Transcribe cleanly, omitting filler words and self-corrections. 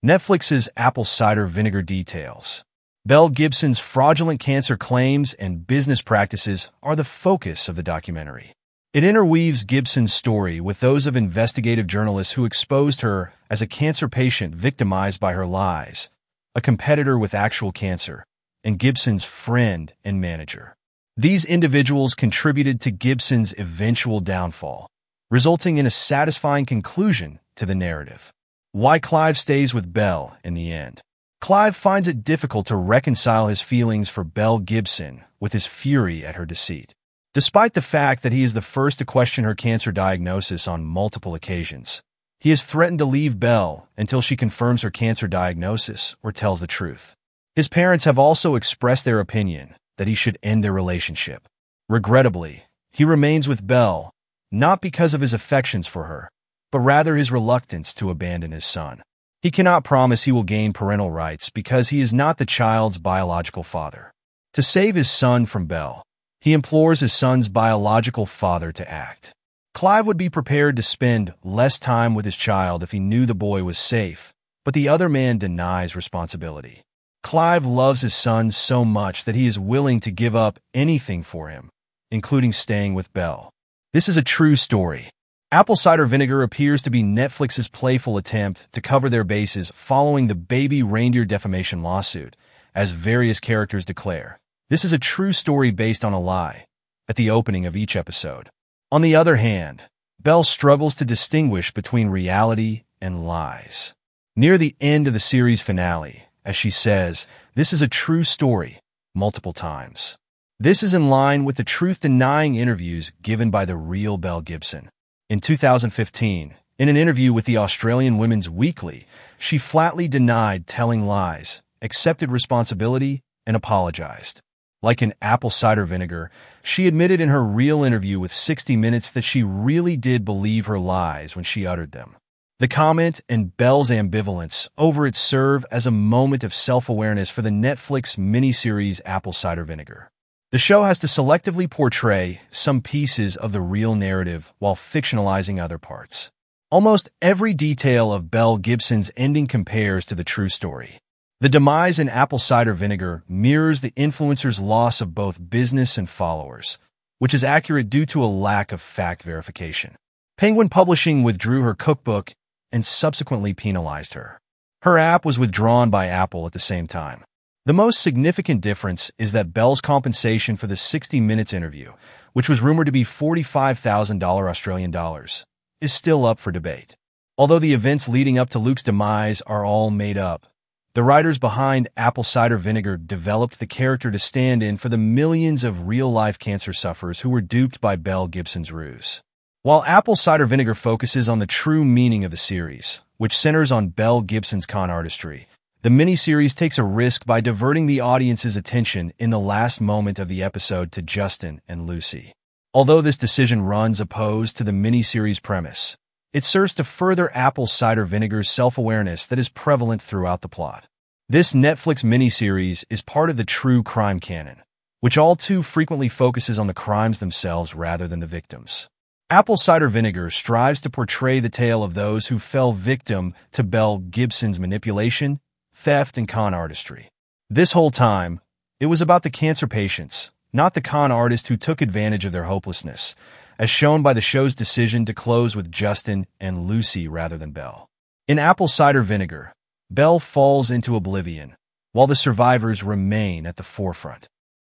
Netflix's apple cider vinegar details. Belle Gibson's fraudulent cancer claims and business practices are the focus of the documentary. It interweaves Gibson's story with those of investigative journalists who exposed her as a cancer patient victimized by her lies, a competitor with actual cancer, and Gibson's friend and manager. These individuals contributed to Gibson's eventual downfall, resulting in a satisfying conclusion to the narrative. Why Clive stays with Belle in the end. Clive finds it difficult to reconcile his feelings for Belle Gibson with his fury at her deceit. Despite the fact that he is the first to question her cancer diagnosis on multiple occasions, he has threatened to leave Belle until she confirms her cancer diagnosis or tells the truth. His parents have also expressed their opinion that he should end their relationship. Regrettably, he remains with Belle, not because of his affections for her, but rather his reluctance to abandon his son. He cannot promise he will gain parental rights because he is not the child's biological father. To save his son from Belle, he implores his son's biological father to act. Clive would be prepared to spend less time with his child if he knew the boy was safe, but the other man denies responsibility. Clive loves his son so much that he is willing to give up anything for him, including staying with Belle. This is a true story. Apple Cider Vinegar appears to be Netflix's playful attempt to cover their bases following the baby reindeer defamation lawsuit, as various characters declare. This is a true story based on a lie, at the opening of each episode. On the other hand, Belle struggles to distinguish between reality and lies. Near the end of the series finale, as she says, "This is a true story," multiple times. This is in line with the truth-denying interviews given by the real Belle Gibson. In 2015, in an interview with the Australian Women's Weekly, she flatly denied telling lies, accepted responsibility, and apologized. Like in Apple Cider Vinegar, she admitted in her real interview with 60 Minutes that she really did believe her lies when she uttered them. The comment and Belle's ambivalence over it serve as a moment of self-awareness for the Netflix miniseries Apple Cider Vinegar. The show has to selectively portray some pieces of the real narrative while fictionalizing other parts. Almost every detail of Belle Gibson's ending compares to the true story. The demise in Apple Cider Vinegar mirrors the influencer's loss of both business and followers, which is accurate due to a lack of fact verification. Penguin Publishing withdrew her cookbook and subsequently penalized her. Her app was withdrawn by Apple at the same time. The most significant difference is that Belle's compensation for the 60 Minutes interview, which was rumored to be $45,000 Australian dollars, is still up for debate. Although the events leading up to Luke's demise are all made up, the writers behind Apple Cider Vinegar developed the character to stand in for the millions of real-life cancer sufferers who were duped by Belle Gibson's ruse. While Apple Cider Vinegar focuses on the true meaning of the series, which centers on Belle Gibson's con artistry, the miniseries takes a risk by diverting the audience's attention in the last moment of the episode to Justin and Lucy. Although this decision runs opposed to the miniseries premise, it serves to further Apple Cider Vinegar's self-awareness that is prevalent throughout the plot. This Netflix miniseries is part of the true crime canon, which all too frequently focuses on the crimes themselves rather than the victims. Apple Cider Vinegar strives to portray the tale of those who fell victim to Belle Gibson's manipulation, theft, and con artistry. This whole time, it was about the cancer patients, not the con artist who took advantage of their hopelessness, as shown by the show's decision to close with Justin and Lucy rather than Belle. In Apple Cider Vinegar, Belle falls into oblivion, while the survivors remain at the forefront.